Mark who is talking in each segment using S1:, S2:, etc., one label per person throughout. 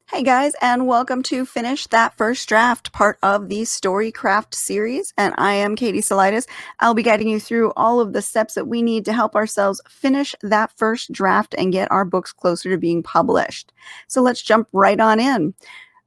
S1: Hey guys, and welcome to Finish That First Draft, part of the Storycraft series. And I am Katie Salidas. I'll be guiding you through all of the steps that we need to help ourselves finish that first draft and get our books closer to being published. So let's jump right on in.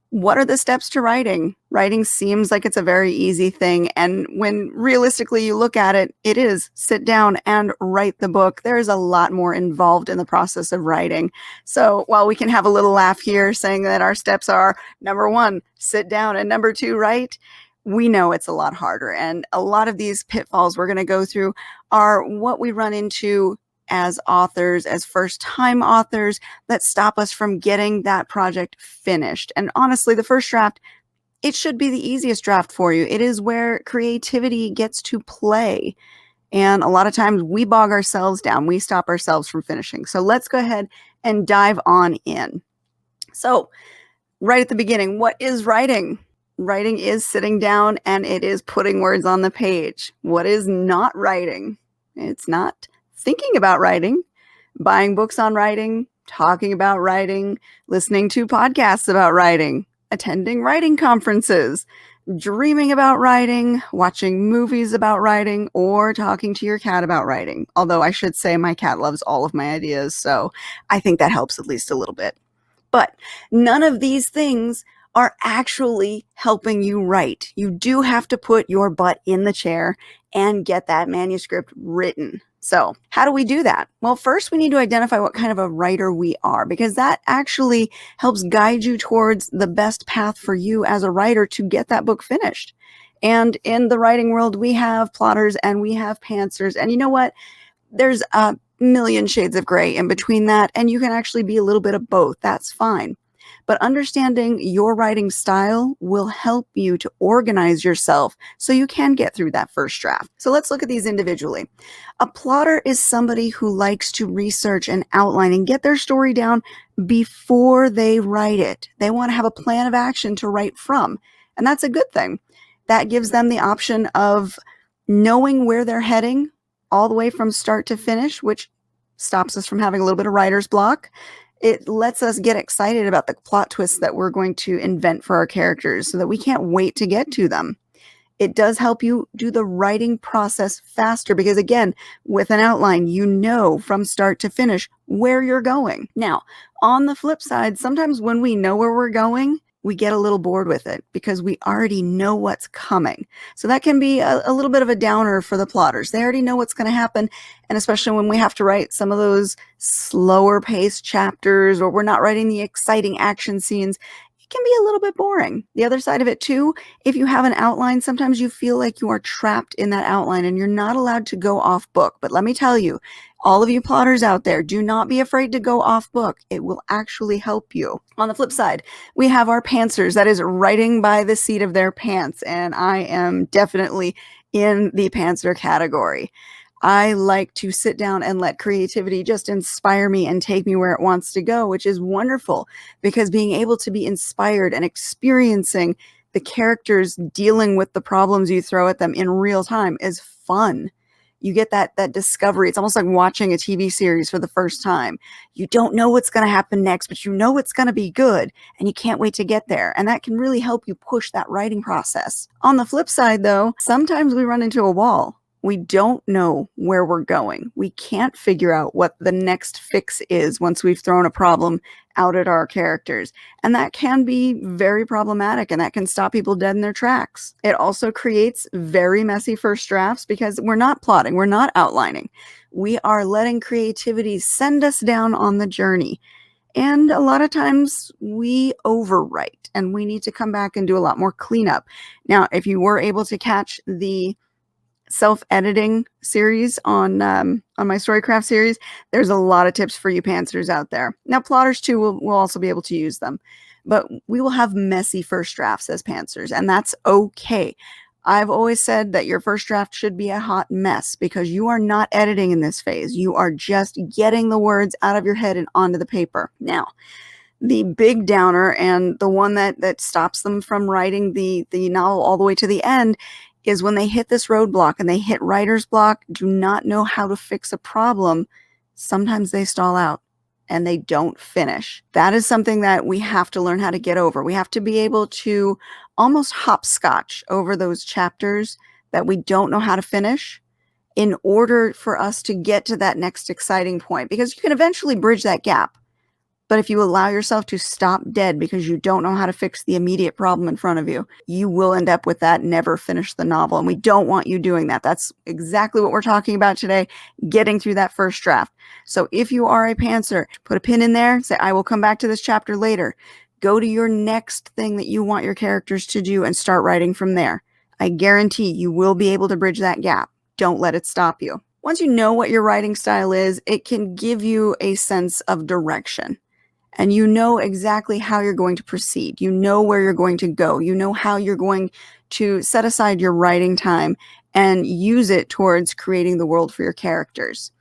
S1: What are the steps to writing? Writing seems like it's a very easy thing. And when realistically you look at it, it is sit down and write the book. There's a lot more involved in the process of writing. So while we can have a little laugh here saying that our steps are number one, sit down, and number two, write, we know it's a lot harder. And a lot of these pitfalls we're going to go through are what we run into as authors, as first-time authors, that stop us from getting that project finished. And honestly, the first draft, it should be the easiest draft for you. It is where creativity gets to play. And a lot of times we bog ourselves down. We stop ourselves from finishing. So let's go ahead and dive on in. So right at the beginning, what is writing? Writing is sitting down and it is putting words on the page. What is not writing? It's not thinking about writing, buying books on writing, talking about writing, listening to podcasts about writing, attending writing conferences, dreaming about writing, watching movies about writing, or talking to your cat about writing. Although I should say my cat loves all of my ideas, so I think that helps at least a little bit. But none of these things are actually helping you write. You do have to put your butt in the chair and get that manuscript written. So how do we do that? Well, first we need to identify what kind of a writer we are, because that actually helps guide you towards the best path for you as a writer to get that book finished. And in the writing world, we have plotters and we have pantsers. And you know what? There's a million shades of gray in between that, and you can actually be a little bit of both. That's fine. But understanding your writing style will help you to organize yourself so you can get through that first draft. So let's look at these individually. A plotter is somebody who likes to research and outline and get their story down before they write it. They want to have a plan of action to write from, and that's a good thing. That gives them the option of knowing where they're heading all the way from start to finish, which stops us from having a little bit of writer's block. It lets us get excited about the plot twists that we're going to invent for our characters so that we can't wait to get to them. It does help you do the writing process faster because, again, with an outline, you know from start to finish where you're going. Now, on the flip side, sometimes when we know where we're going, we get a little bored with it because we already know what's coming. So that can be a little bit of a downer for the plotters. They already know what's going to happen. And especially when we have to write some of those slower paced chapters or we're not writing the exciting action scenes, it can be a little bit boring. The other side of it too, if you have an outline, sometimes you feel like you are trapped in that outline and you're not allowed to go off book. But let me tell you, all of you plotters out there, do not be afraid to go off book. It will actually help you. On the flip side, we have our pantsers, that is writing by the seat of their pants. And I am definitely in the pantser category. I like to sit down and let creativity just inspire me and take me where it wants to go, which is wonderful because being able to be inspired and experiencing the characters dealing with the problems you throw at them in real time is fun. You get that discovery. It's almost like watching a TV series for the first time. You don't know what's going to happen next, but you know it's going to be good and you can't wait to get there. And that can really help you push that writing process. On the flip side, though, sometimes we run into a wall. We don't know where we're going. We can't figure out what the next fix is once we've thrown a problem out at our characters. And that can be very problematic and that can stop people dead in their tracks. It also creates very messy first drafts because we're not plotting, we're not outlining. We are letting creativity send us down on the journey. And a lot of times we overwrite and we need to come back and do a lot more cleanup. Now, if you were able to catch the self-editing series on my Storycraft series, there's a lot of tips for you pantsers out there. Now, plotters too will also be able to use them, but we will have messy first drafts as pantsers, and that's okay. I've always said that your first draft should be a hot mess because you are not editing in this phase. You are just getting the words out of your head and onto the paper. Now, the big downer and the one that stops them from writing the novel all the way to the end is when they hit this roadblock and they hit writer's block, do not know how to fix a problem. Sometimes they stall out. and they don't finish. That is something that we have to learn how to get over. We have to be able to almost hopscotch over those chapters that we don't know how to finish in order for us to get to that next exciting point, because you can eventually bridge that gap. But if you allow yourself to stop dead because you don't know how to fix the immediate problem in front of you, you will end up with that never finish the novel. And we don't want you doing that. That's exactly what we're talking about today, getting through that first draft. So if you are a pantser, put a pin in there, say, I will come back to this chapter later. Go to your next thing that you want your characters to do and start writing from there. I guarantee you will be able to bridge that gap. Don't let it stop you. Once you know what your writing style is, it can give you a sense of direction. And you know exactly how you're going to proceed. You know where you're going to go. You know how you're going to set aside your writing time and use it towards creating the world for your characters.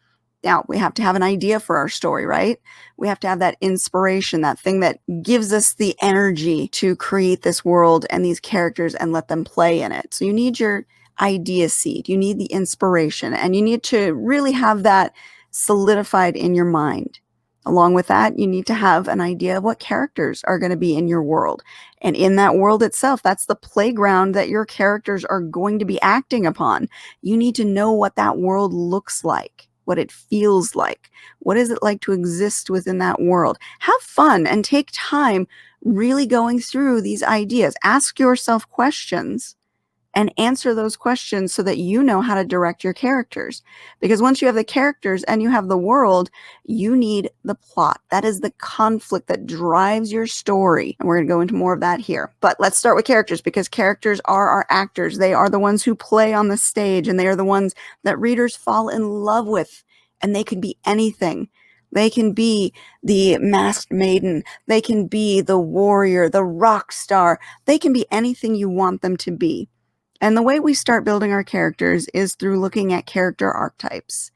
S1: Now, we have to have an idea for our story, right? We have to have that inspiration, that thing that gives us the energy to create this world and these characters and let them play in it. So you need your idea seed. You need the inspiration, and you need to really have that solidified in your mind. Along with that, you need to have an idea of what characters are going to be in your world. And in that world itself, that's the playground that your characters are going to be acting upon. You need to know what that world looks like, what it feels like. What is it like to exist within that world? Have fun and take time really going through these ideas. Ask yourself questions and answer those questions so that you know how to direct your characters. Because once you have the characters and you have the world, you need the plot. That is the conflict that drives your story. And we're going to go into more of that here. But let's start with characters, because characters are our actors. They are the ones who play on the stage, and they are the ones that readers fall in love with. And they can be anything. They can be the masked maiden. They can be the warrior, the rock star. They can be anything you want them to be. And the way we start building our characters is through looking at character archetypes.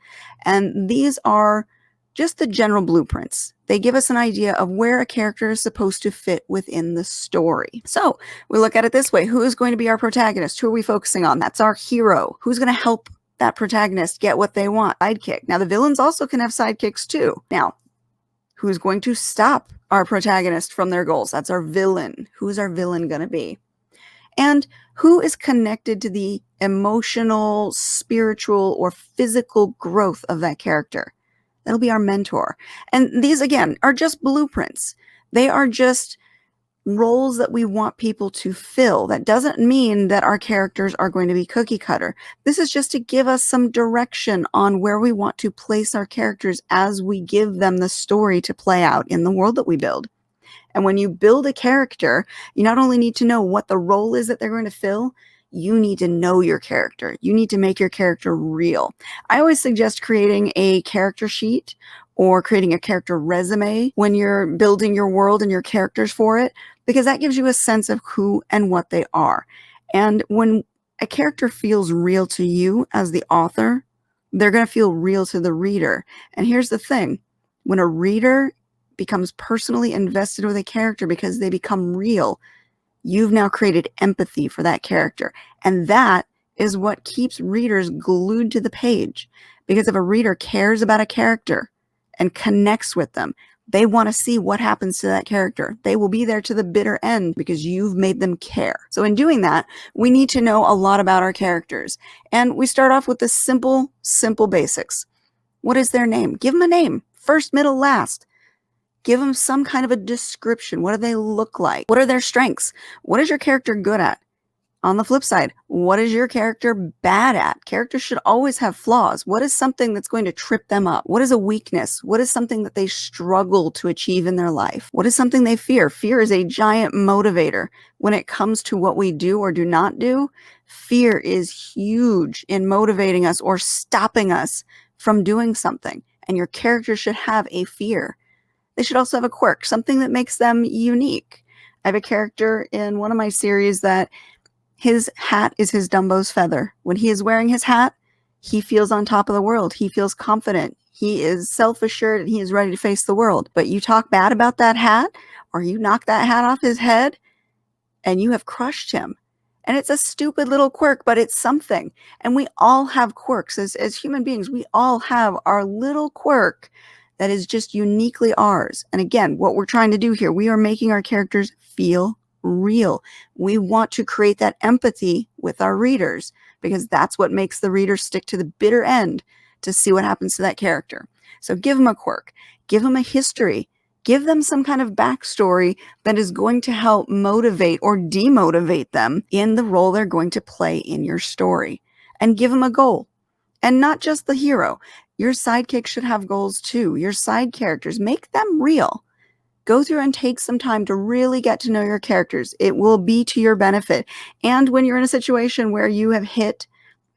S1: And these are just the general blueprints. They give us an idea of where a character is supposed to fit within the story. So we look at it this way. Who is going to be our protagonist? Who are we focusing on? That's our hero. Who's going to help that protagonist get what they want? Sidekick. Now, the villains also can have sidekicks too. Now, who's going to stop our protagonist from their goals? That's our villain. Who's our villain going to be? And who is connected to the emotional, spiritual, or physical growth of that character? That'll be our mentor. And these, again, are just blueprints. They are just roles that we want people to fill. That doesn't mean that our characters are going to be cookie cutter. This is just to give us some direction on where we want to place our characters as we give them the story to play out in the world that we build. And when you build a character, you not only need to know what the role is that they're going to fill, you need to know your character. You need to make your character real. I always suggest creating a character sheet or creating a character resume when you're building your world and your characters for it, because that gives you a sense of who and what they are. And when a character feels real to you as the author, they're going to feel real to the reader. And here's the thing. When a reader becomes personally invested with a character because they become real, you've now created empathy for that character. And that is what keeps readers glued to the page. Because if a reader cares about a character and connects with them, they want to see what happens to that character. They will be there to the bitter end because you've made them care. So in doing that, we need to know a lot about our characters. And we start off with the simple basics. What is their name? Give them a name. First, middle, last. Give them some kind of a description. What do they look like? What are their strengths? What is your character good at? On the flip side, what is your character bad at? Characters should always have flaws. What is something that's going to trip them up? What is a weakness? What is something that they struggle to achieve in their life? What is something they fear? Fear is a giant motivator. When it comes to what we do or do not do, fear is huge in motivating us or stopping us from doing something. And your character should have a fear. They should also have a quirk, something that makes them unique. I have a character in one of my series that his hat is his Dumbo's feather. When he is wearing his hat, he feels on top of the world. He feels confident. He is self-assured and he is ready to face the world. But you talk bad about that hat, or you knock that hat off his head, and you have crushed him. And it's a stupid little quirk, but it's something. And we all have quirks. As human beings, we all have our little quirk that is just uniquely ours. And again, what we're trying to do here, we are making our characters feel real. We want to create that empathy with our readers because that's what makes the reader stick to the bitter end to see what happens to that character. So give them a quirk, give them a history, give them some kind of backstory that is going to help motivate or demotivate them in the role they're going to play in your story. And give them a goal. And not just the hero. Your sidekick should have goals too. Your side characters, make them real. Go through and take some time to really get to know your characters. It will be to your benefit. And when you're in a situation where you have hit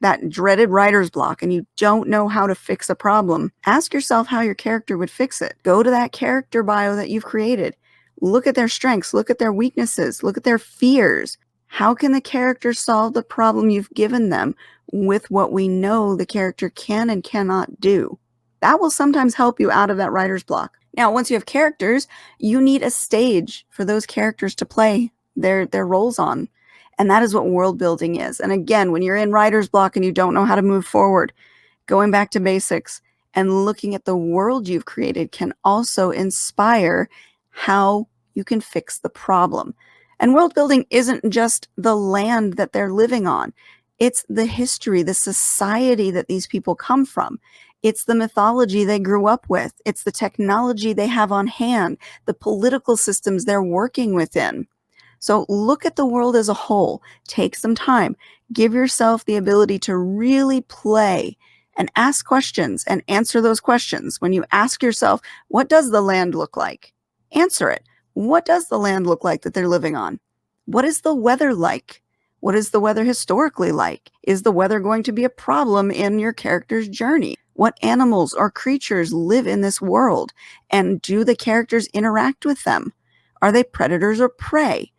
S1: that dreaded writer's block and you don't know how to fix a problem, ask yourself how your character would fix it. Go to that character bio that you've created. Look at their strengths, look at their weaknesses, look at their fears. How can the character solve the problem you've given them with what we know the character can and cannot do? That will sometimes help you out of that writer's block. Now, once you have characters, you need a stage for those characters to play their roles on. And that is what world building is. And again, when you're in writer's block and you don't know how to move forward, going back to basics and looking at the world you've created can also inspire how you can fix the problem. And world building isn't just the land that they're living on. It's the history, the society that these people come from. It's the mythology they grew up with. It's the technology they have on hand, the political systems they're working within. So look at the world as a whole. Take some time. Give yourself the ability to really play and ask questions and answer those questions. When you ask yourself, what does the land look like? Answer it. What does the land look like that they're living on? What is the weather like? What is the weather historically like? Is the weather going to be a problem in your character's journey? What animals or creatures live in this world? And do the characters interact with them? Are they predators or prey?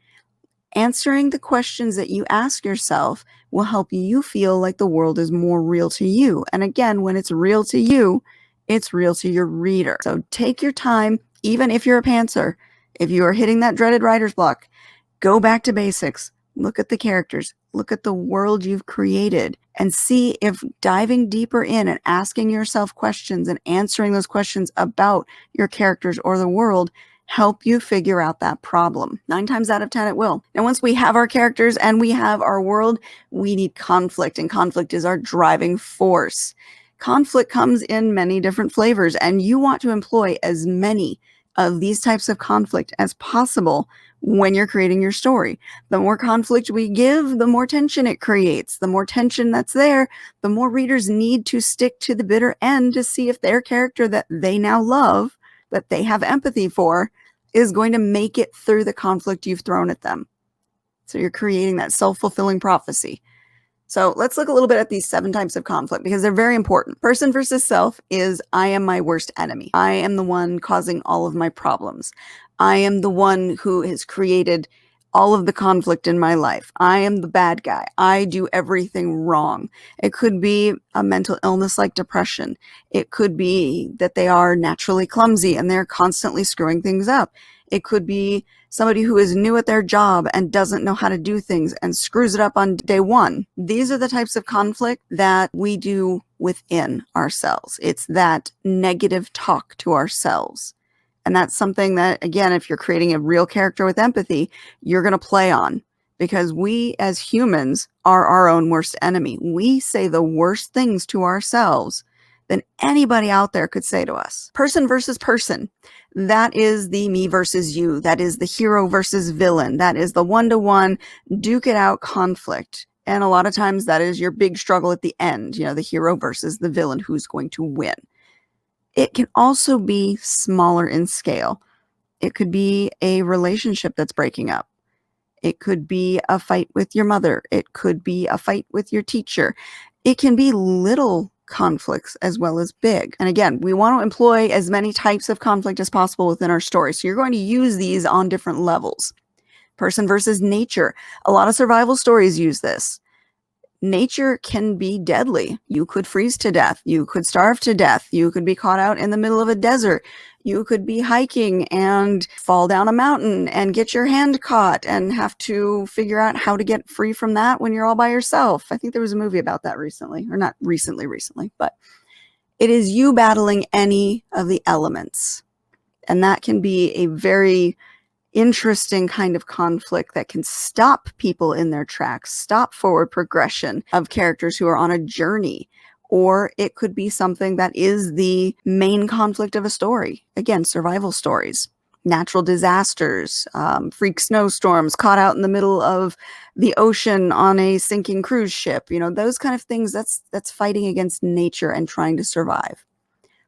S1: Answering the questions that you ask yourself will help you feel like the world is more real to you. And again, when it's real to you, it's real to your reader. So take your time, even if you're a pantser. If you are hitting that dreaded writer's block, go back to basics. Look at the characters. Look at the world you've created and see if diving deeper in and asking yourself questions and answering those questions about your characters or the world help you figure out that problem. 9 times out of 10, it will. And once we have our characters and we have our world, we need conflict, and conflict is our driving force. Conflict comes in many different flavors, and you want to employ as many of these types of conflict as possible when you're creating your story. The more conflict we give, the more tension it creates. The more tension that's there, the more readers need to stick to the bitter end to see if their character that they now love, that they have empathy for, is going to make it through the conflict you've thrown at them. So you're creating that self-fulfilling prophecy. So let's look a little bit at these 7 types of conflict because they're very important. Person versus self is I am my worst enemy. I am the one causing all of my problems. I am the one who has created all of the conflict in my life. I am the bad guy. I do everything wrong. It could be a mental illness like depression. It could be that they are naturally clumsy and they're constantly screwing things up. It could be somebody who is new at their job and doesn't know how to do things and screws it up on day one. These are the types of conflict that we do within ourselves. It's that negative talk to ourselves. And that's something that, again, if you're creating a real character with empathy, you're going to play on, because we as humans are our own worst enemy. We say the worst things to ourselves than anybody out there could say to us. Person versus person. That is the me versus you. That is the hero versus villain. That is the one-to-one duke it out conflict. And a lot of times that is your big struggle at the end, the hero versus the villain, who's going to win. It can also be smaller in scale. It could be a relationship that's breaking up. It could be a fight with your mother. It could be a fight with your teacher. It can be little conflicts as well as big. And again, we want to employ as many types of conflict as possible within our story. So you're going to use these on different levels. Person versus nature. A lot of survival stories use this. Nature can be deadly. You could freeze to death. You could starve to death. You could be caught out in the middle of a desert. You could be hiking and fall down a mountain and get your hand caught and have to figure out how to get free from that when you're all by yourself. I think there was a movie about that recently, or not recently, but It is you battling any of the elements. And that can be a very interesting kind of conflict that can stop people in their tracks, stop forward progression of characters who are on a journey. Or it could be something that is the main conflict of a story. Again, survival stories, natural disasters, freak snowstorms, caught out in the middle of the ocean on a sinking cruise ship. Those kind of things, that's fighting against nature and trying to survive.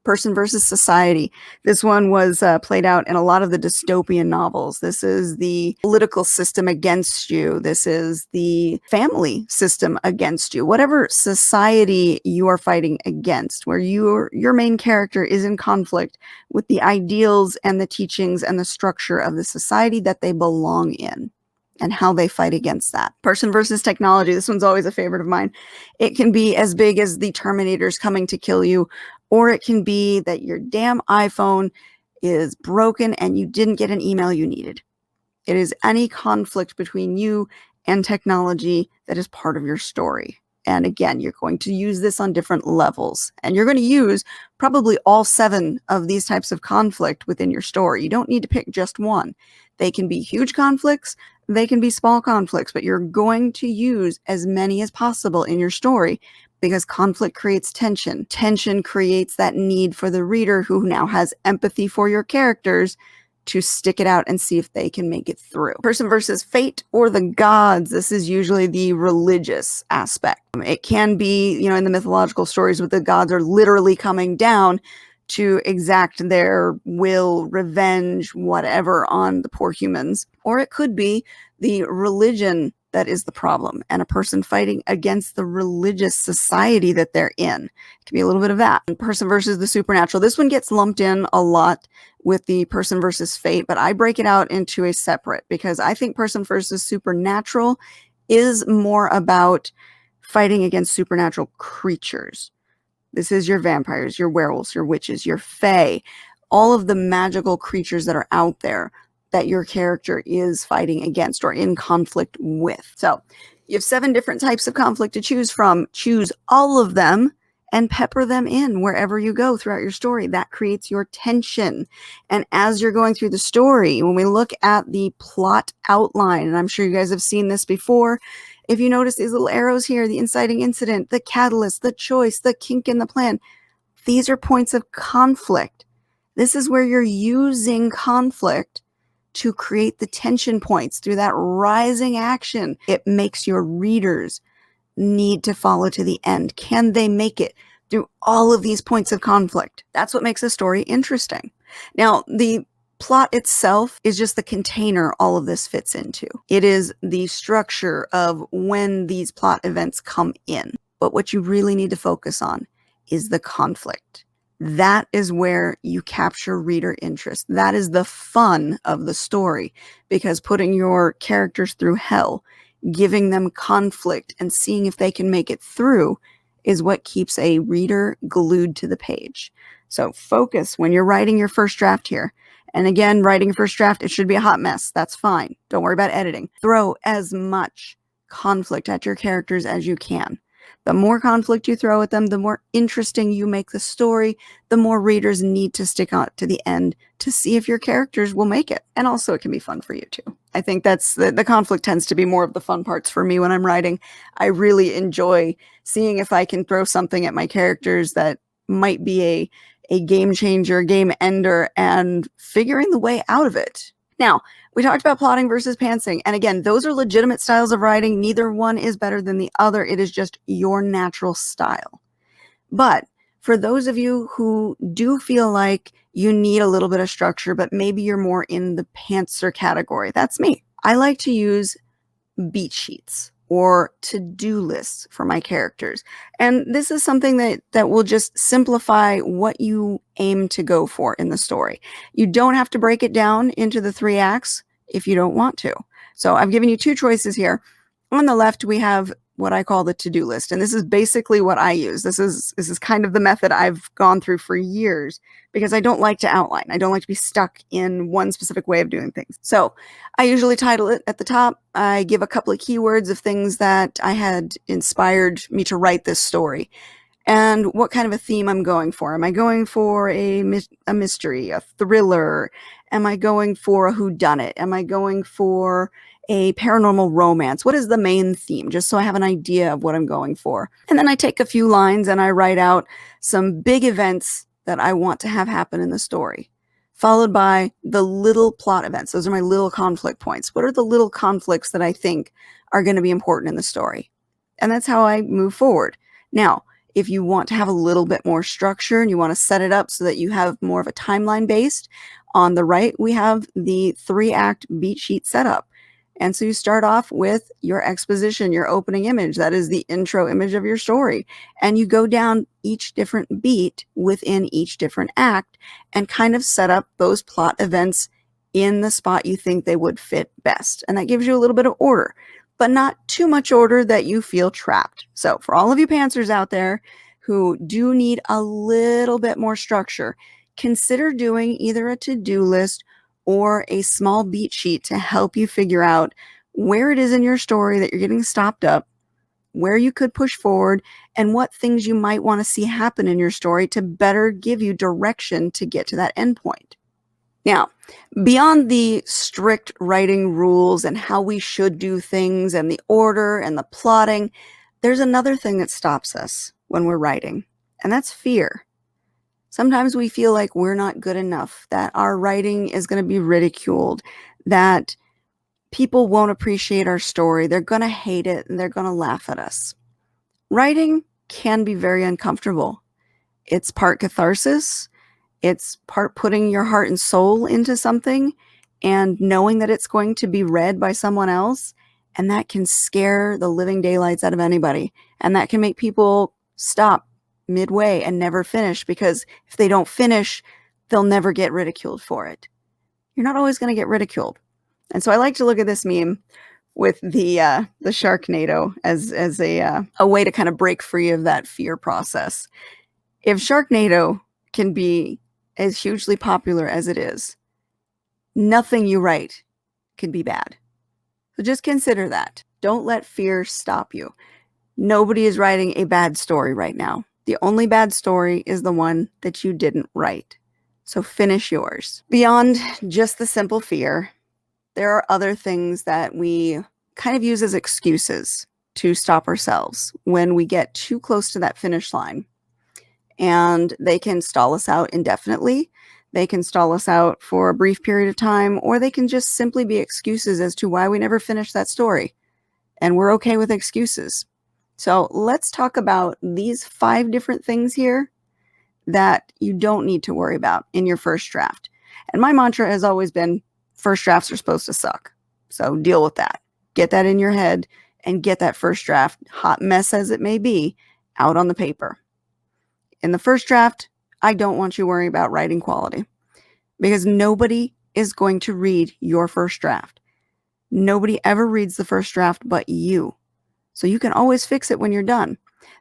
S1: Person versus society. This one was played out in a lot of the dystopian novels. This is the political system against you. This is the family system against you. Whatever society you are fighting against, where your main character is in conflict with the ideals and the teachings and the structure of the society that they belong in, and how they fight against that. Person versus technology. This one's always a favorite of mine. It can be as big as the Terminators coming to kill you, or it can be that your damn iPhone is broken and you didn't get an email you needed. It is any conflict between you and technology that is part of your story. And again, you're going to use this on different levels. And you're going to use probably all 7 of these types of conflict within your story. You don't need to pick just one. They can be huge conflicts. They can be small conflicts, but you're going to use as many as possible in your story, because conflict creates tension. Tension creates that need for the reader, who now has empathy for your characters, to stick it out and see if they can make it through. Person versus fate or the gods. This is usually the religious aspect. It can be, in the mythological stories where the gods are literally coming down to exact their will, revenge, whatever on the poor humans. Or it could be the religion that is the problem, and a person fighting against the religious society that they're in. It can be a little bit of that. And person versus the supernatural. This one gets lumped in a lot with the person versus fate, but I break it out into a separate, because I think person versus supernatural is more about fighting against supernatural creatures. This is your vampires, your werewolves, your witches, your fae, all of the magical creatures that are out there that your character is fighting against or in conflict with. So you have 7 different types of conflict to choose from. Choose all of them and pepper them in wherever you go throughout your story. That creates your tension. And as you're going through the story, when we look at the plot outline, and I'm sure you guys have seen this before, if you notice these little arrows here, the inciting incident, the catalyst, the choice, the kink in the plan, these are points of conflict. This is where you're using conflict to create the tension points through that rising action. It makes your readers need to follow to the end. Can they make it through all of these points of conflict? That's what makes a story interesting. Now, the plot itself is just the container all of this fits into. It is the structure of when these plot events come in. But what you really need to focus on is the conflict. That is where you capture reader interest. That is the fun of the story, because putting your characters through hell, giving them conflict and seeing if they can make it through, is what keeps a reader glued to the page. So focus when you're writing your first draft here. And again, writing your first draft, it should be a hot mess. That's fine. Don't worry about editing. Throw as much conflict at your characters as you can. The more conflict you throw at them, the more interesting you make the story, the more readers need to stick out to the end to see if your characters will make it. And also it can be fun for you too. I think that's the conflict tends to be more of the fun parts for me when I'm writing. I really enjoy seeing if I can throw something at my characters that might be a game changer, game ender, and figuring the way out of it. Now, we talked about plotting versus pantsing. And again, those are legitimate styles of writing. Neither one is better than the other. It is just your natural style. But for those of you who do feel like you need a little bit of structure, but maybe you're more in the pantser category, that's me. I like to use beat sheets or to-do lists for my characters. And this is something that will just simplify what you aim to go for in the story. You don't have to break it down into the 3 acts if you don't want to. So I've given you 2 choices here. On the left, we have what I call the to-do list. And this is basically what I use. This is kind of the method I've gone through for years, because I don't like to outline. I don't like to be stuck in one specific way of doing things. So I usually title it at the top. I give a couple of keywords of things that I had inspired me to write this story. and what kind of a theme I'm going for. Am I going for a mystery, a thriller? Am I going for a whodunit? Am I going for a paranormal romance? What is the main theme? Just so I have an idea of what I'm going for. And then I take a few lines and I write out some big events that I want to have happen in the story, followed by the little plot events. Those are my little conflict points. What are the little conflicts that I think are going to be important in the story? And that's how I move forward. Now, if you want to have a little bit more structure and you want to set it up so that you have more of a timeline based, on the right, we have the 3-act beat sheet setup. And so you start off with your exposition, your opening image. That is the intro image of your story. And you go down each different beat within each different act and kind of set up those plot events in the spot you think they would fit best. And that gives you a little bit of order, but not too much order that you feel trapped. So for all of you pantsers out there who do need a little bit more structure, consider doing either a to-do list or a small beat sheet to help you figure out where it is in your story that you're getting stopped up, where you could push forward, and what things you might want to see happen in your story to better give you direction to get to that endpoint. Now, beyond the strict writing rules and how we should do things and the order and the plotting, there's another thing that stops us when we're writing, and that's fear. Sometimes we feel like we're not good enough, that our writing is going to be ridiculed, that people won't appreciate our story, they're going to hate it, and they're going to laugh at us. Writing can be very uncomfortable. It's part catharsis, it's part putting your heart and soul into something and knowing that it's going to be read by someone else, and that can scare the living daylights out of anybody, and that can make people stop midway and never finish, because if they don't finish, they'll never get ridiculed for it. You're not always going to get ridiculed. And so I like to look at this meme with the Sharknado as a way to kind of break free of that fear process. If Sharknado can be as hugely popular as it is, nothing you write can be bad. So just consider that. Don't let fear stop you. Nobody is writing a bad story right now. The only bad story is the one that you didn't write. So finish yours. Beyond just the simple fear, there are other things that we kind of use as excuses to stop ourselves when we get too close to that finish line. And they can stall us out indefinitely. They can stall us out for a brief period of time, or they can just simply be excuses as to why we never finished that story. And we're okay with excuses. So let's talk about these 5 different things here that you don't need to worry about in your first draft. And my mantra has always been, first drafts are supposed to suck. So deal with that. Get that in your head and get that first draft, hot mess as it may be, out on the paper. In the first draft, I don't want you worrying about writing quality, because nobody is going to read your first draft. Nobody ever reads the first draft but you. So you can always fix it when you're done.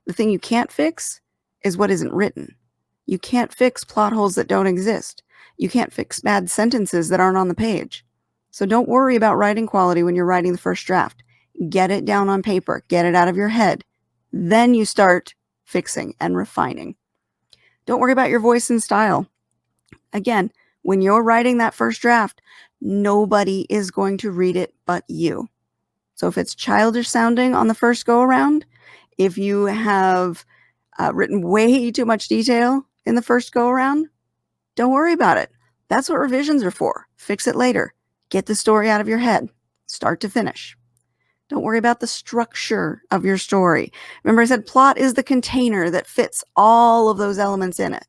S1: The thing you can't fix is what isn't written. You can't fix plot holes that don't exist. You can't fix bad sentences that aren't on the page. So don't worry about writing quality when you're writing the first draft. Get it down on paper. Get it out of your head. Then you start fixing and refining. Don't worry about your voice and style. Again, when you're writing that first draft, nobody is going to read it but you. So if it's childish sounding on the first go around, if you have written way too much detail in the first go around, don't worry about it. That's what revisions are for. Fix it later. Get the story out of your head, start to finish. Don't worry about the structure of your story. Remember, I said plot is the container that fits all of those elements in it.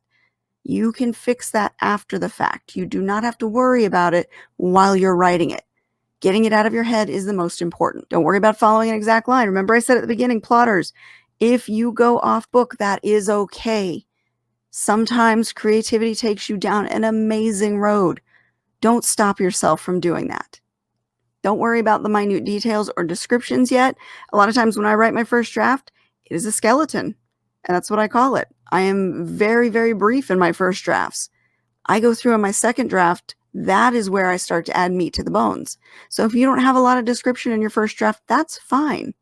S1: You can fix that after the fact. You do not have to worry about it while you're writing it. Getting it out of your head is the most important. Don't worry about following an exact line. Remember I said at the beginning, plotters, if you go off book, that is okay. Sometimes creativity takes you down an amazing road. Don't stop yourself from doing that. Don't worry about the minute details or descriptions yet. A lot of times when I write my first draft, it is a skeleton, and that's what I call it. I am very, very brief in my first drafts. I go through in my second draft. That is where I start to add meat to the bones. So if you don't have a lot of description in your first draft, that's fine.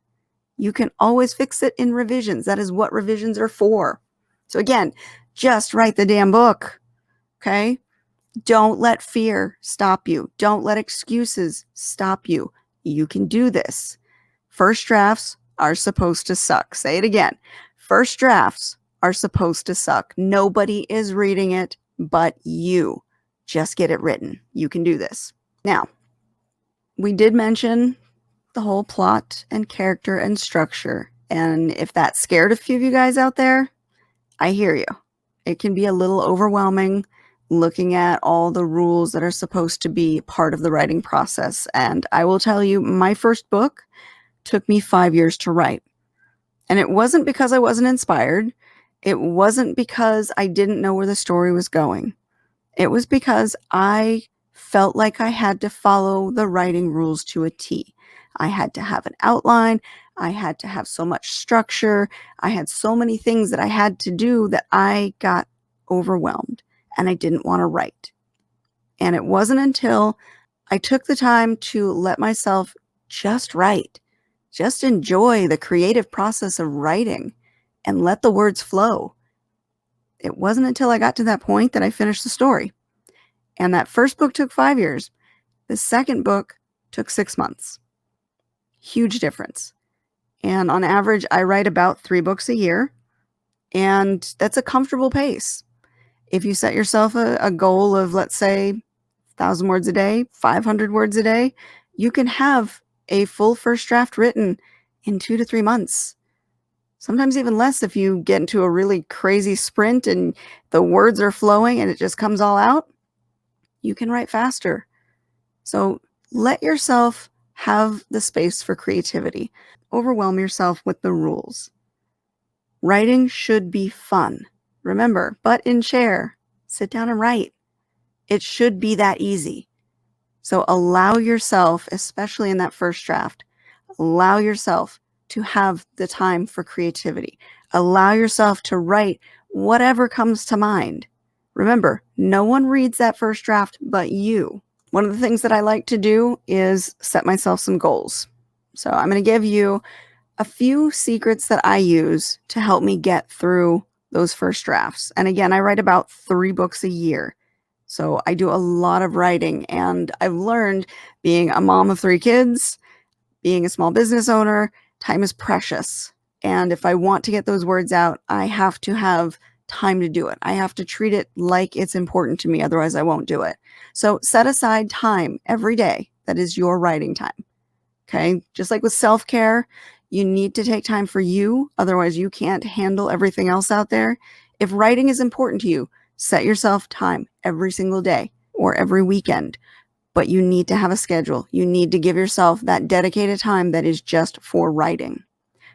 S1: You can always fix it in revisions. That is what revisions are for. So again, just write the damn book. Okay? Don't let fear stop you. Don't let excuses stop you. You can do this. First drafts are supposed to suck. Say it again. First drafts are supposed to suck. Nobody is reading it but you. Just get it written. You can do this. Now, we did mention the whole plot and character and structure. And if that scared a few of you guys out there, I hear you. It can be a little overwhelming looking at all the rules that are supposed to be part of the writing process. And I will tell you, my first book took me 5 years to write. And it wasn't because I wasn't inspired. It wasn't because I didn't know where the story was going. It was because I felt like I had to follow the writing rules to a T. I had to have an outline. I had to have so much structure. I had so many things that I had to do that I got overwhelmed and I didn't want to write. And it wasn't until I took the time to let myself just write, just enjoy the creative process of writing and let the words flow. It wasn't until I got to that point that I finished the story. And that first book took 5 years. The second book took 6 months. Huge difference. And on average, I write about 3 books a year. And that's a comfortable pace. If you set yourself a goal of, let's say, 1,000 words a day, 500 words a day, you can have a full first draft written in 2 to 3 months. Sometimes even less if you get into a really crazy sprint and the words are flowing and it just comes all out. You can write faster. So let yourself have the space for creativity. Overwhelm yourself with the rules. Writing should be fun. Remember, butt in chair, sit down and write. It should be that easy. So allow yourself, especially in that first draft, allow yourself to have the time for creativity. Allow yourself to write whatever comes to mind. Remember, no one reads that first draft but you. One of the things that I like to do is set myself some goals. So I'm going to give you a few secrets that I use to help me get through those first drafts. And again, I write about 3 books a year. So I do a lot of writing, and I've learned, being a mom of 3 kids, being a small business owner, time is precious. And if I want to get those words out, I have to have time to do it. I have to treat it like it's important to me. Otherwise, I won't do it. So set aside time every day that is your writing time. Okay. Just like with self-care, you need to take time for you. Otherwise, you can't handle everything else out there. If writing is important to you, set yourself time every single day or every weekend. But you need to have a schedule. You need to give yourself that dedicated time that is just for writing.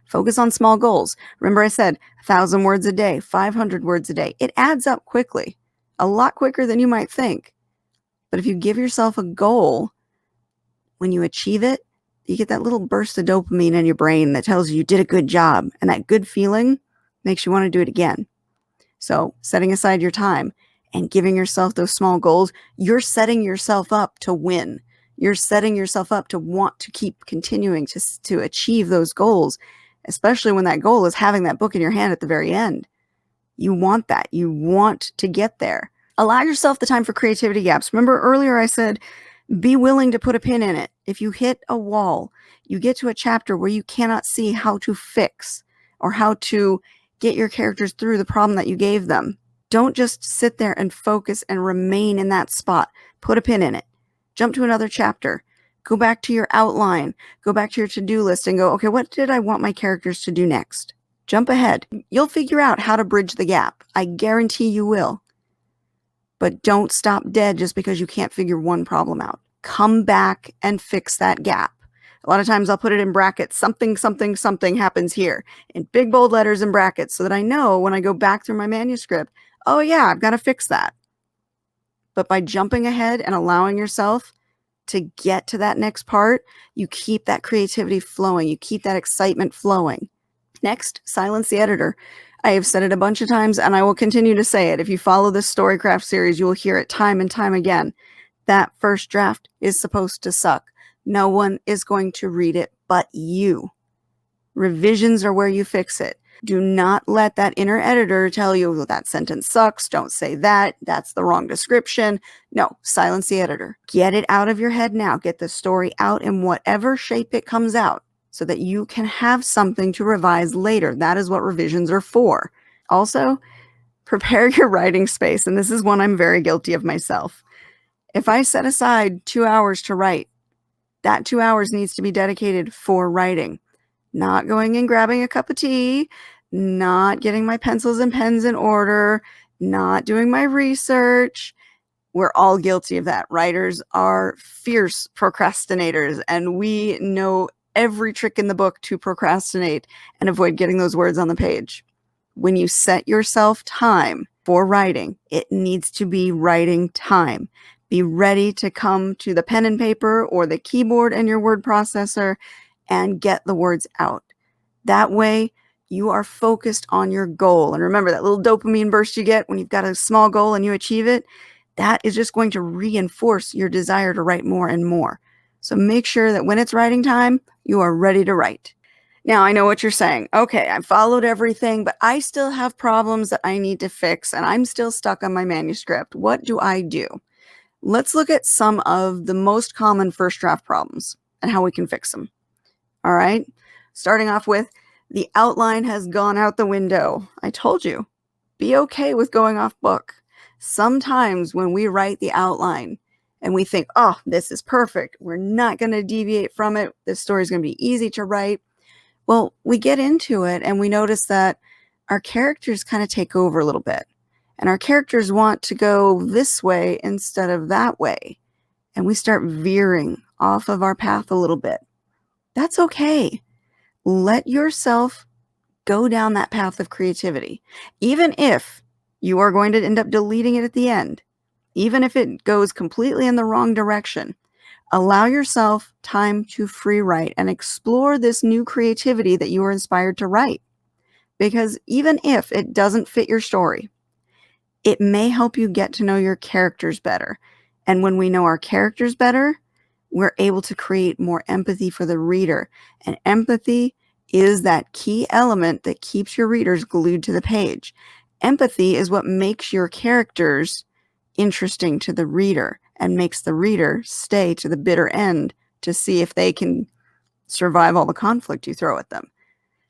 S1: Focus on small goals. Remember I said 1,000 words a day, 500 words a day. It adds up quickly, a lot quicker than you might think. But if you give yourself a goal, when you achieve it, you get that little burst of dopamine in your brain that tells you did a good job. And that good feeling makes you want to do it again. So setting aside your time and giving yourself those small goals, you're setting yourself up to win. You're setting yourself up to want to keep continuing to achieve those goals, especially when that goal is having that book in your hand at the very end. You want that. You want to get there. Allow yourself the time for creativity gaps. Remember earlier I said, be willing to put a pin in it. If you hit a wall, you get to a chapter where you cannot see how to fix or how to get your characters through the problem that you gave them. Don't just sit there and focus and remain in that spot. Put a pin in it. Jump to another chapter. Go back to your outline. Go back to your to-do list and go, okay, what did I want my characters to do next? Jump ahead. You'll figure out how to bridge the gap. I guarantee you will. But don't stop dead just because you can't figure one problem out. Come back and fix that gap. A lot of times I'll put it in brackets. Something, something, something happens here in big bold letters and brackets so that I know when I go back through my manuscript, oh yeah, I've got to fix that. But by jumping ahead and allowing yourself to get to that next part, you keep that creativity flowing. You keep that excitement flowing. Next, silence the editor. I have said it a bunch of times and I will continue to say it. If you follow this Storycraft series, you will hear it time and time again. That first draft is supposed to suck. No one is going to read it but you. Revisions are where you fix it. Do not let that inner editor tell you, well, that sentence sucks, don't say that, that's the wrong description. No, silence the editor. Get it out of your head now. Get the story out in whatever shape it comes out so that you can have something to revise later. That is what revisions are for. Also, prepare your writing space, and this is one I'm very guilty of myself. If I set aside 2 hours to write, that 2 hours needs to be dedicated for writing. Not going and grabbing a cup of tea, not getting my pencils and pens in order, not doing my research. We're all guilty of that. Writers are fierce procrastinators, and we know every trick in the book to procrastinate and avoid getting those words on the page. When you set yourself time for writing, it needs to be writing time. Be ready to come to the pen and paper or the keyboard in your word processor and get the words out. That way, you are focused on your goal. And remember that little dopamine burst you get when you've got a small goal and you achieve it? That is just going to reinforce your desire to write more and more. So make sure that when it's writing time, you are ready to write. Now, I know what you're saying. Okay, I followed everything, but I still have problems that I need to fix, and I'm still stuck on my manuscript. What do I do? Let's look at some of the most common first draft problems and how we can fix them. All right, starting off with the outline has gone out the window. I told you, be okay with going off book. Sometimes when we write the outline and we think, oh, this is perfect, we're not going to deviate from it, this story is going to be easy to write. Well, we get into it and we notice that our characters kind of take over a little bit. And our characters want to go this way instead of that way. And we start veering off of our path a little bit. That's okay. Let yourself go down that path of creativity. Even if you are going to end up deleting it at the end, even if it goes completely in the wrong direction, allow yourself time to free write and explore this new creativity that you were inspired to write. Because even if it doesn't fit your story, it may help you get to know your characters better. And when we know our characters better, we're able to create more empathy for the reader. And empathy is that key element that keeps your readers glued to the page. Empathy is what makes your characters interesting to the reader and makes the reader stay to the bitter end to see if they can survive all the conflict you throw at them.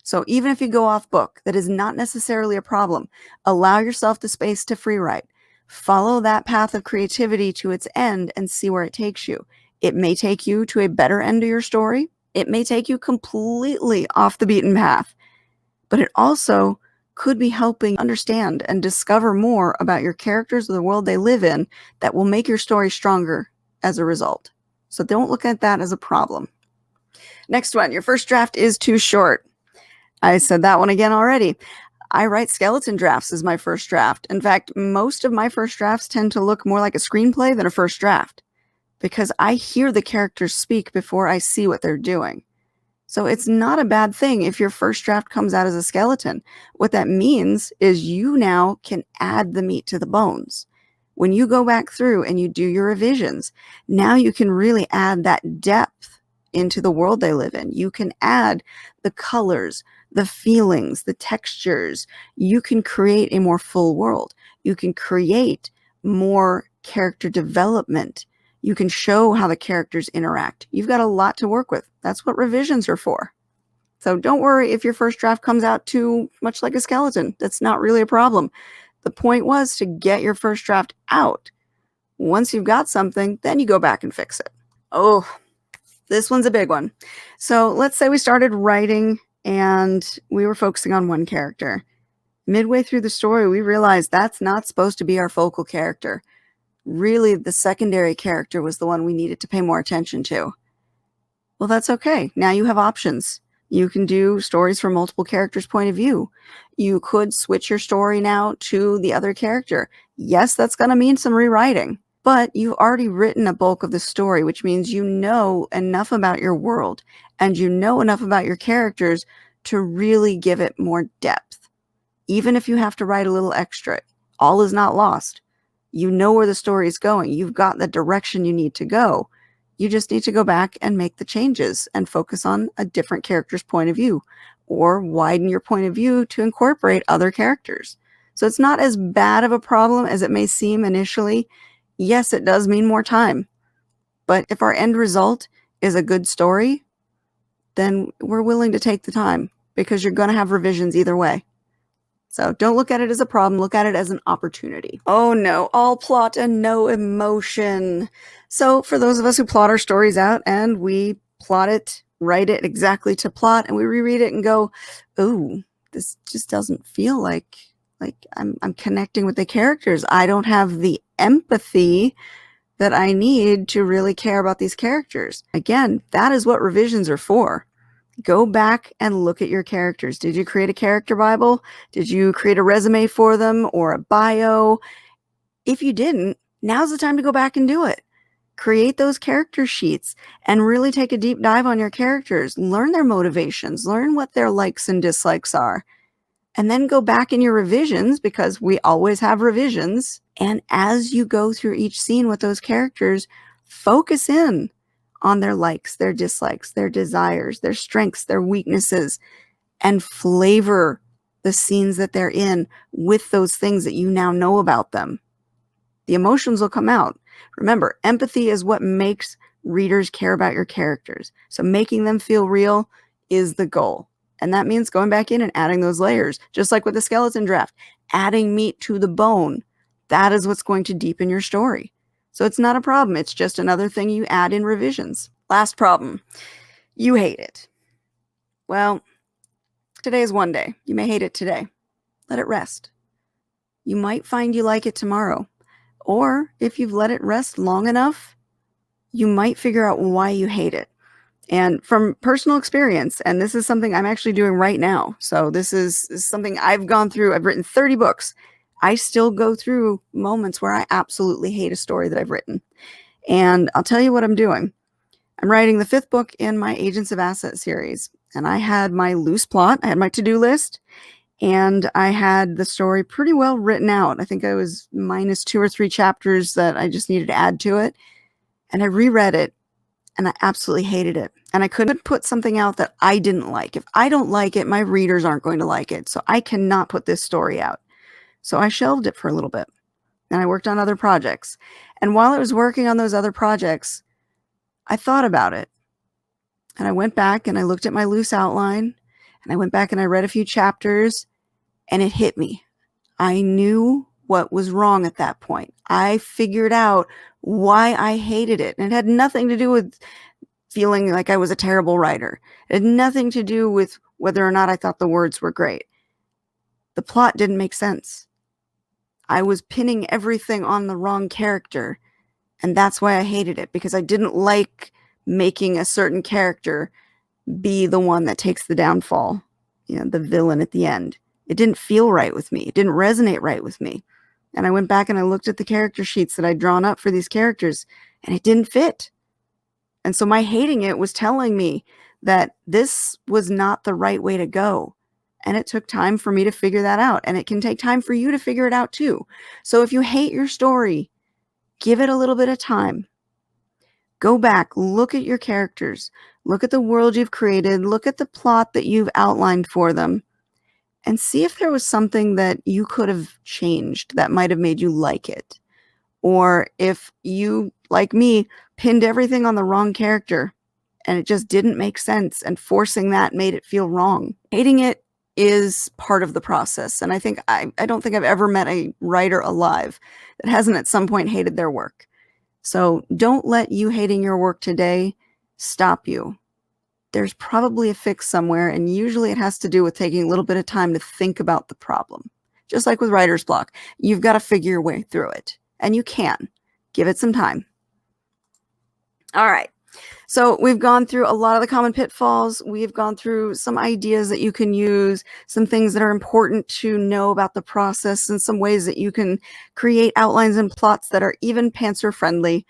S1: So even if you go off book, that is not necessarily a problem. Allow yourself the space to free write. Follow that path of creativity to its end and see where it takes you. It may take you to a better end of your story. It may take you completely off the beaten path. But it also could be helping understand and discover more about your characters or the world they live in that will make your story stronger as a result. So don't look at that as a problem. Next one, your first draft is too short. I said that one again already. I write skeleton drafts as my first draft. In fact, most of my first drafts tend to look more like a screenplay than a first draft because I hear the characters speak before I see what they're doing. So it's not a bad thing if your first draft comes out as a skeleton. What that means is you now can add the meat to the bones. When you go back through and you do your revisions, now you can really add that depth into the world they live in. You can add the colors, the feelings, the textures. You can create a more full world. You can create more character development. You can show how the characters interact. You've got a lot to work with. That's what revisions are for. So don't worry if your first draft comes out too much like a skeleton. That's not really a problem. The point was to get your first draft out. Once you've got something, then you go back and fix it. Oh, this one's a big one. So let's say we started writing and we were focusing on one character. Midway through the story, we realized that's not supposed to be our focal character. Really, the secondary character was the one we needed to pay more attention to. Well, that's okay. Now you have options. You can do stories from multiple characters' point of view. You could switch your story now to the other character. Yes, that's going to mean some rewriting, but you've already written a bulk of the story, which means you know enough about your world and you know enough about your characters to really give it more depth. Even if you have to write a little extra, all is not lost. You know where the story is going. You've got the direction you need to go. You just need to go back and make the changes and focus on a different character's point of view, or widen your point of view to incorporate other characters. So it's not as bad of a problem as it may seem initially. Yes, it does mean more time, but if our end result is a good story, then we're willing to take the time, because you're going to have revisions either way. So don't look at it as a problem, look at it as an opportunity. Oh no, all plot and no emotion. So for those of us who plot our stories out and we plot it, write it exactly to plot, and we reread it and go, ooh, this just doesn't feel like I'm connecting with the characters. I don't have the empathy that I need to really care about these characters. Again, that is what revisions are for. Go back and look at your characters. Did you create a character Bible? Did you create a resume for them or a bio? If you didn't, now's the time to go back and do it. Create those character sheets and really take a deep dive on your characters. Learn their motivations. Learn what their likes and dislikes are. And then go back in your revisions, because we always have revisions. And as you go through each scene with those characters, focus in on their likes, their dislikes, their desires, their strengths, their weaknesses, and flavor the scenes that they're in with those things that you now know about them. The emotions will come out. Remember, empathy is what makes readers care about your characters. So making them feel real is the goal. And that means going back in and adding those layers, just like with the skeleton draft, adding meat to the bone. That is what's going to deepen your story. So it's not a problem. It's just another thing you add in revisions. Last problem. You hate it. Well, today is one day. You may hate it today. Let it rest. You might find you like it tomorrow. Or if you've let it rest long enough, you might figure out why you hate it. And from personal experience, and this is something I'm actually doing right now. So this is something I've gone through. I've written 30 books. I still go through moments where I absolutely hate a story that I've written. And I'll tell you what I'm doing. I'm writing the 5th book in my Agents of Asset series. And I had my loose plot. I had my to-do list. And I had the story pretty well written out. I think I was minus 2 or 3 chapters that I just needed to add to it. And I reread it. And I absolutely hated it. And I couldn't put something out that I didn't like. If I don't like it, my readers aren't going to like it. So I cannot put this story out. So I shelved it for a little bit. And I worked on other projects. And while I was working on those other projects, I thought about it. And I went back and I looked at my loose outline. And I went back and I read a few chapters. And it hit me. I knew what was wrong at that point. I figured out why I hated it. And it had nothing to do with feeling like I was a terrible writer. It had nothing to do with whether or not I thought the words were great. The plot didn't make sense. I was pinning everything on the wrong character. And that's why I hated it, because I didn't like making a certain character be the one that takes the downfall, the villain at the end. It didn't feel right with me. It didn't resonate right with me. And I went back and I looked at the character sheets that I'd drawn up for these characters, and it didn't fit. And so my hating it was telling me that this was not the right way to go. And it took time for me to figure that out. And it can take time for you to figure it out too. So if you hate your story, give it a little bit of time. Go back, look at your characters, look at the world you've created, look at the plot that you've outlined for them, and see if there was something that you could have changed that might have made you like it. Or if you, like me, pinned everything on the wrong character and it just didn't make sense, and forcing that made it feel wrong. Hating it is part of the process. And I don't think I've ever met a writer alive that hasn't at some point hated their work. So don't let you hating your work today stop you. There's probably a fix somewhere, and usually it has to do with taking a little bit of time to think about the problem. Just like with writer's block, you've got to figure your way through it, and you can. Give it some time. All right. So we've gone through a lot of the common pitfalls. We've gone through some ideas that you can use, some things that are important to know about the process, and some ways that you can create outlines and plots that are even pantser friendly.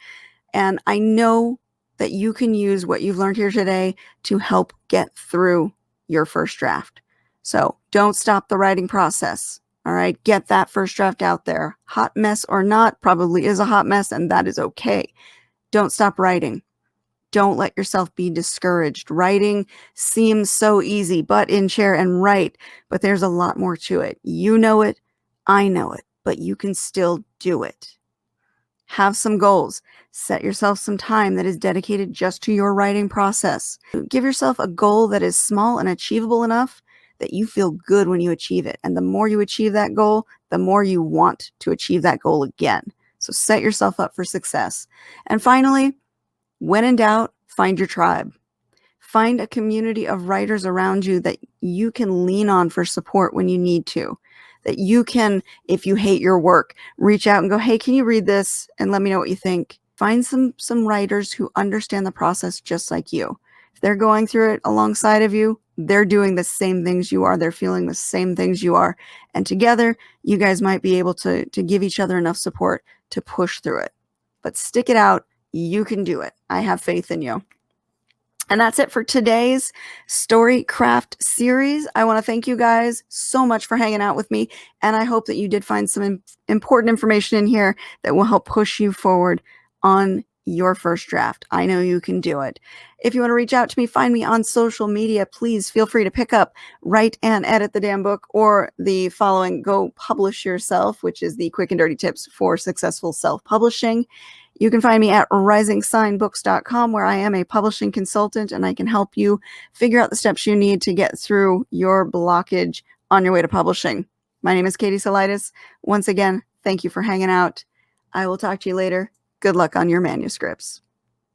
S1: And I know that you can use what you've learned here today to help get through your first draft. So don't stop the writing process. All right, get that first draft out there. Hot mess or not, probably is a hot mess, and that is okay. Don't stop writing. don't let yourself be discouraged. Writing seems so easy, butt in chair and write, but there's a lot more to it. You know it, I know it, but you can still do it. Have some goals. Set yourself some time that is dedicated just to your writing process. Give yourself a goal that is small and achievable enough that you feel good when you achieve it. And the more you achieve that goal, the more you want to achieve that goal again. So set yourself up for success. And finally, when in doubt, find your tribe. Find a community of writers around you that you can lean on for support when you need to. That you can, if you hate your work, reach out and go, hey, can you read this and let me know what you think? Find some writers who understand the process just like you. If they're going through it alongside of you, they're doing the same things you are. They're feeling the same things you are. And together, you guys might be able to give each other enough support to push through it. But stick it out. You can do it. I have faith in you. And that's it for today's Storycraft series. I want to thank you guys so much for hanging out with me. And I hope that you did find some important information in here that will help push you forward on your first draft. I know you can do it. If you want to reach out to me, find me on social media. Please feel free to pick up Write and Edit the Damn Book or the following Go Publish Yourself, which is the quick and dirty tips for successful self-publishing. You can find me at risingsignbooks.com, where I am a publishing consultant and I can help you figure out the steps you need to get through your blockage on your way to publishing. My name is Katie Salidas. Once again, thank you for hanging out. I will talk to you later. Good luck on your manuscripts.